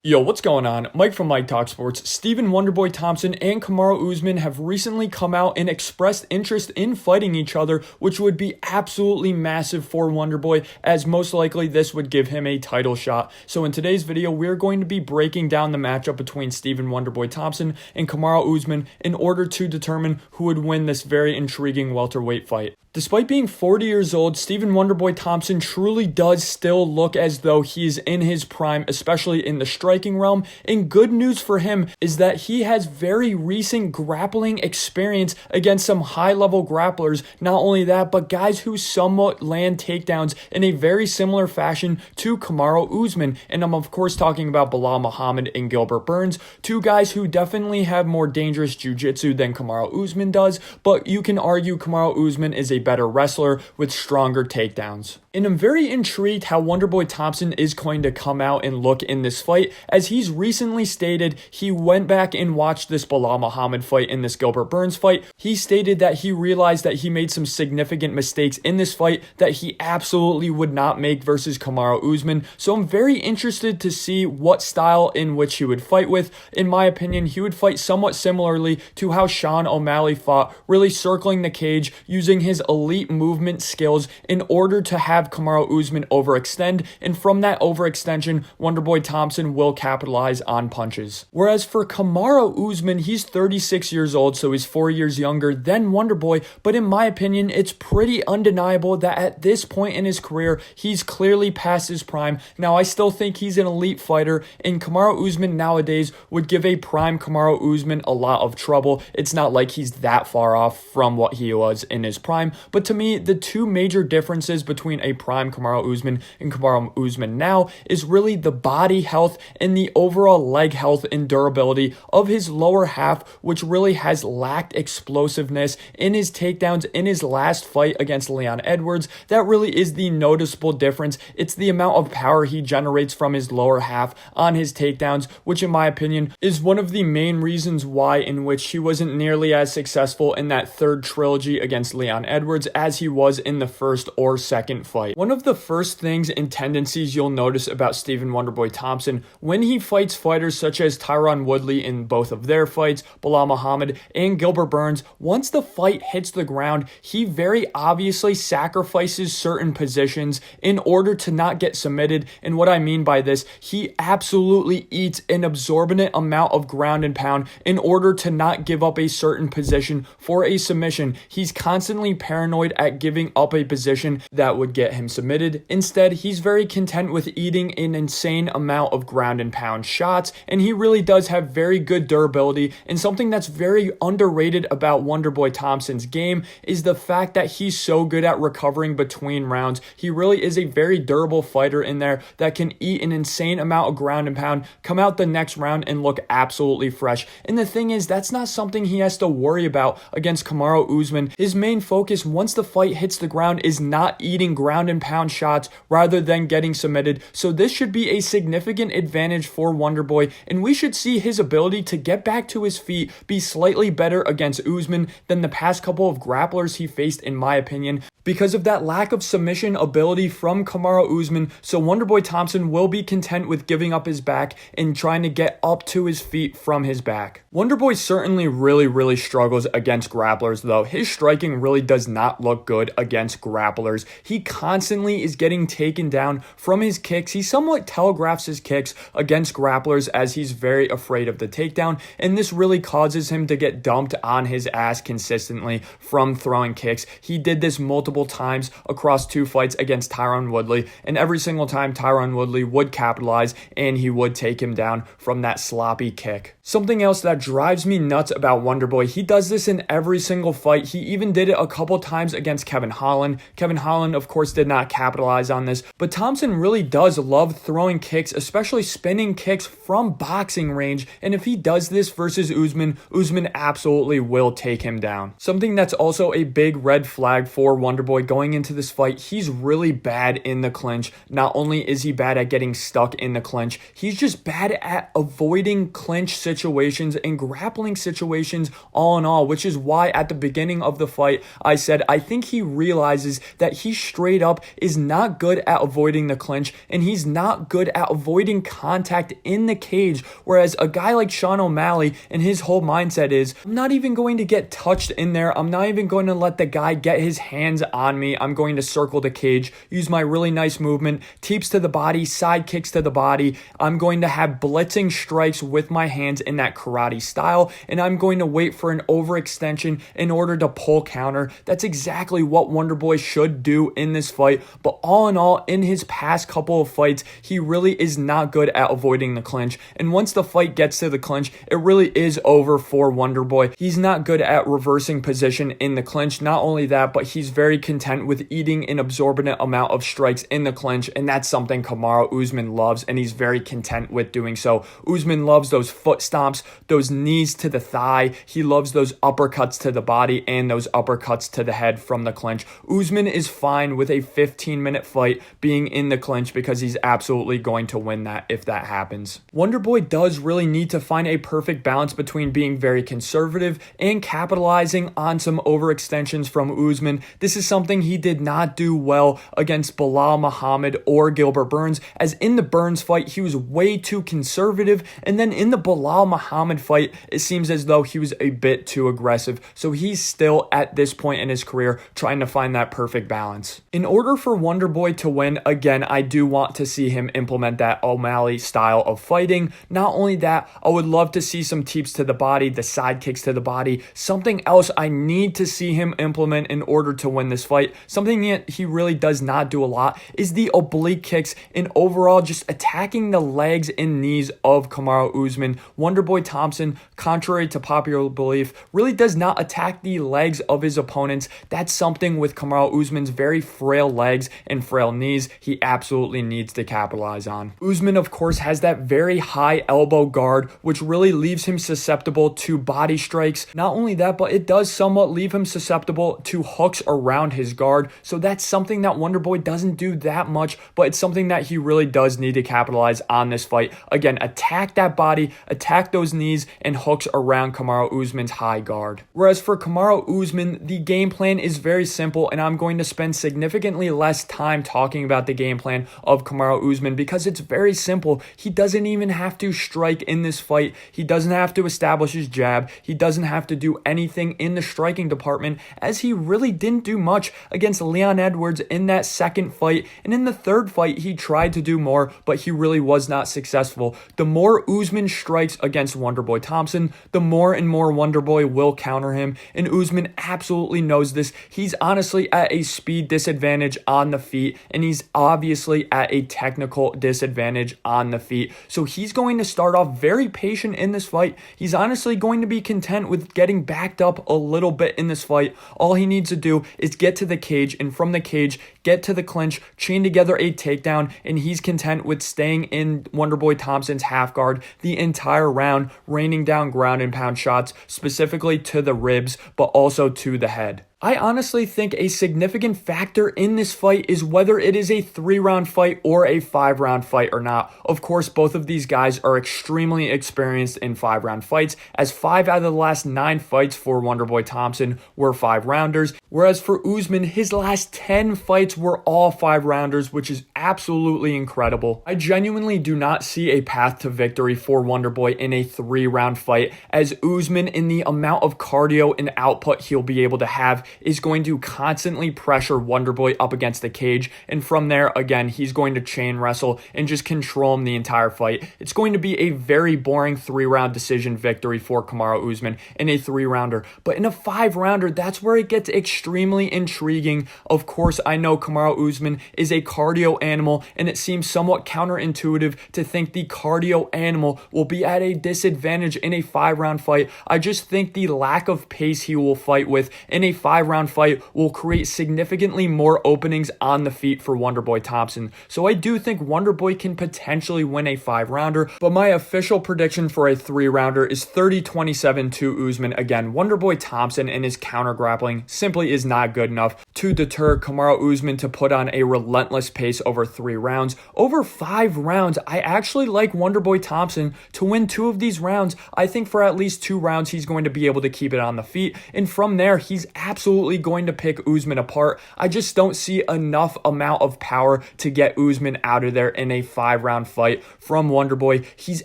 Yo, what's going on? Mike from Mike Talk Sports. Stephen Wonderboy Thompson and Kamaru Usman have recently come out and expressed interest in fighting each other, which would be absolutely massive for Wonderboy, as most likely this would give him a title shot. So in today's video, we're going to be breaking down the matchup between Stephen Wonderboy Thompson and Kamaru Usman in order to determine who would win this very intriguing welterweight fight. Despite being 40 years old, Stephen Wonderboy Thompson truly does still look as though he's in his prime, especially in the striking realm. And good news for him is that he has very recent grappling experience against some high-level grapplers. Not only that, but guys who somewhat land takedowns in a very similar fashion to Kamaru Usman. And I'm of course talking about Belal Muhammad and Gilbert Burns, two guys who definitely have more dangerous jiu-jitsu than Kamaru Usman does, but you can argue Kamaru Usman is a better wrestler with stronger takedowns. And I'm very intrigued how Wonderboy Thompson is going to come out and look in this fight, as he's recently stated he went back and watched this Belal Muhammad fight and this Gilbert Burns fight. He stated that he realized that he made some significant mistakes in this fight that he absolutely would not make versus Kamaru Usman. So I'm very interested to see what style in which he would fight with. In my opinion, he would fight somewhat similarly to how Sean O'Malley fought, really circling the cage, using his elite movement skills in order to have Kamaru Usman overextend, and from that overextension, Wonderboy Thompson will capitalize on punches. Whereas for Kamaru Usman, he's 36 years old, so he's 4 years younger than Wonderboy, but in my opinion, it's pretty undeniable that at this point in his career, he's clearly past his prime. Now, I still think he's an elite fighter, and Kamaru Usman nowadays would give a prime Kamaru Usman a lot of trouble. It's not like he's that far off from what he was in his prime, but to me, the two major differences between a prime Kamaru Usman and Kamaru Usman now is really the body health and the overall leg health and durability of his lower half, which really has lacked explosiveness in his takedowns in his last fight against Leon Edwards. That really is the noticeable difference. It's the amount of power he generates from his lower half on his takedowns, which in my opinion is one of the main reasons why in which he wasn't nearly as successful in that third trilogy against Leon Edwards as he was in the first or second fight. One of the first things and tendencies you'll notice about Stephen Wonderboy Thompson when he fights fighters such as Tyron Woodley in both of their fights, Belal Muhammad and Gilbert Burns, once the fight hits the ground, he very obviously sacrifices certain positions in order to not get submitted. And what I mean by this, he absolutely eats an absorbent amount of ground and pound in order to not give up a certain position for a submission. He's constantly paranoid at giving up a position that would get him submitted. Instead, he's very content with eating an insane amount of ground and pound shots, and he really does have very good durability. And something that's very underrated about Wonderboy Thompson's game is the fact that he's so good at recovering between rounds. He really is a very durable fighter in there that can eat an insane amount of ground and pound, come out the next round and look absolutely fresh. And the thing is, that's not something he has to worry about against Kamaru Usman. His main focus once the fight hits the ground is not eating ground and pound shots rather than getting submitted. So this should be a significant advantage for Wonderboy, and we should see his ability to get back to his feet be slightly better against Usman than the past couple of grapplers he faced, in my opinion, because of that lack of submission ability from Kamaru Usman. So Wonderboy Thompson will be content with giving up his back and trying to get up to his feet from his back. Wonderboy certainly really struggles against grapplers though. His striking really does not look good against grapplers. He constantly is getting taken down from his kicks. He somewhat telegraphs his kicks against grapplers as he's very afraid of the takedown, and this really causes him to get dumped on his ass consistently from throwing kicks. He did this multiple times across two fights against Tyron Woodley, and every single time Tyron Woodley would capitalize and he would take him down from that sloppy kick. Something else that drives me nuts about Wonderboy, he does this in every single fight. He even did it a couple times against Kevin Holland. Kevin Holland, of course, did not capitalize on this, but Thompson really does love throwing kicks, especially spinning kicks from boxing range, and if he does this versus Usman, Usman absolutely will take him down. Something that's also a big red flag for Wonderboy going into this fight, he's really bad in the clinch. Not only is he bad at getting stuck in the clinch, he's just bad at avoiding clinch situations and grappling situations all in all, which is why at the beginning of the fight, I said I think he realizes that he straight straight up is not good at avoiding the clinch, and he's not good at avoiding contact in the cage, whereas a guy like Sean O'Malley and his whole mindset is, I'm not even going to get touched in there. I'm not even going to let the guy get his hands on me. I'm going to circle the cage, use my really nice movement, teeps to the body, side kicks to the body. I'm going to have blitzing strikes with my hands in that karate style, and I'm going to wait for an overextension in order to pull counter. That's exactly what Wonderboy should do in this fight, but all in all, in his past couple of fights, he really is not good at avoiding the clinch, and once the fight gets to the clinch, it really is over for Wonderboy. He's not good at reversing position in the clinch. Not only that, but he's very content with eating an absorbent amount of strikes in the clinch, and that's something Kamaru Usman loves, and he's very content with doing so. Usman loves those foot stomps, those knees to the thigh. He loves those uppercuts to the body and those uppercuts to the head from the clinch. Usman is fine with a 15-minute fight being in the clinch because he's absolutely going to win that if that happens. Wonderboy does really need to find a perfect balance between being very conservative and capitalizing on some overextensions from Usman. This is something he did not do well against Bilal Muhammad or Gilbert Burns, as in the Burns fight, he was way too conservative, and then in the Bilal Muhammad fight, it seems as though he was a bit too aggressive. So he's still at this point in his career trying to find that perfect balance. In order for Wonderboy to win, again, I do want to see him implement that O'Malley style of fighting. Not only that, I would love to see some teeps to the body, the side kicks to the body. Something else I need to see him implement in order to win this fight, something that he really does not do a lot, is the oblique kicks and overall just attacking the legs and knees of Kamaru Usman. Wonderboy Thompson, contrary to popular belief, really does not attack the legs of his opponents. That's something with Kamaru Usman's very frail legs and frail knees he absolutely needs to capitalize on. Usman, of course, has that very high elbow guard, which really leaves him susceptible to body strikes. Not only that, but it does somewhat leave him susceptible to hooks around his guard. So that's something that Wonderboy doesn't do that much, but it's something that he really does need to capitalize on this fight. Again, attack that body, attack those knees, and hooks around Kamaru Usman's high guard. Whereas for Kamaru Usman, the game plan is very simple, and I'm going to spend significantly less time talking about the game plan of Kamaru Usman because it's very simple. He doesn't even have to strike in this fight. He doesn't have to establish his jab. He doesn't have to do anything in the striking department, as he really didn't do much against Leon Edwards in that second fight. And in the third fight, he tried to do more, but he really was not successful. The more Usman strikes against Wonderboy Thompson, the more and more Wonderboy will counter him, and Usman absolutely knows this. He's honestly at a speed disadvantage on the feet, and he's obviously at a technical disadvantage on the feet. So he's going to start off very patient in this fight. He's honestly going to be content with getting backed up a little bit in this fight. All he needs to do is get to the cage, and from the cage, get to the clinch, chain together a takedown, and he's content with staying in Wonderboy Thompson's half guard the entire round, raining down ground and pound shots, specifically to the ribs, but also to the head. I honestly think a significant factor in this fight is whether it is a 3-round fight or a 5-round fight or not. Of course, both of these guys are extremely experienced in 5-round fights, as 5 out of the last 9 fights for Wonderboy Thompson were 5-rounders, whereas for Usman, his last 10 fights were all 5-rounders, which is absolutely incredible. I genuinely do not see a path to victory for Wonderboy in a 3-round fight, as Usman, in the amount of cardio and output he'll be able to have, is going to constantly pressure Wonderboy up against the cage, and from there, again, he's going to chain wrestle and just control him the entire fight. It's going to be a very boring 3-round decision victory for Kamaru Usman in a 3-rounder, but in a 5-rounder, that's where it gets extremely intriguing. Of course, I know Kamaru Usman is a cardio animal, and it seems somewhat counterintuitive to think the cardio animal will be at a disadvantage in a 5-round fight. I just think the lack of pace he will fight with in a 5-round fight will create significantly more openings on the feet for Wonderboy Thompson. So I do think Wonderboy can potentially win a 5-rounder, but my official prediction for a 3-rounder is 30-27 to Usman. Again, Wonderboy Thompson and his counter grappling simply is not good enough to deter Kamaru Usman to put on a relentless pace over 3 rounds. Over 5 rounds, I actually like Wonderboy Thompson to win 2 of these rounds. I think for at least 2 rounds, he's going to be able to keep it on the feet, and from there, he's absolutely absolutely going to pick Usman apart. I just don't see enough amount of power to get Usman out of there in a 5-round fight from Wonderboy. He's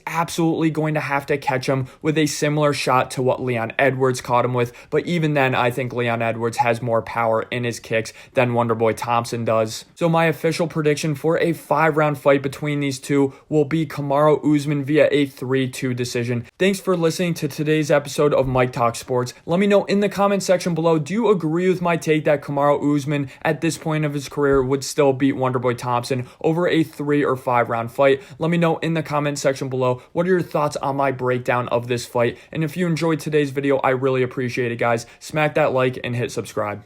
absolutely going to have to catch him with a similar shot to what Leon Edwards caught him with, but even then, I think Leon Edwards has more power in his kicks than Wonderboy Thompson does. So my official prediction for a 5-round fight between these two will be Kamaru Usman via a 3-2 decision. Thanks for listening to today's episode of Mike Talk Sports. Let me know in the comment section below, do you agree with my take that Kamaru Usman at this point of his career would still beat Wonderboy Thompson over a 3 or 5-round fight? Let me know in the comment section below, what are your thoughts on my breakdown of this fight? And if you enjoyed today's video, I really appreciate it, guys. Smack that like and hit subscribe.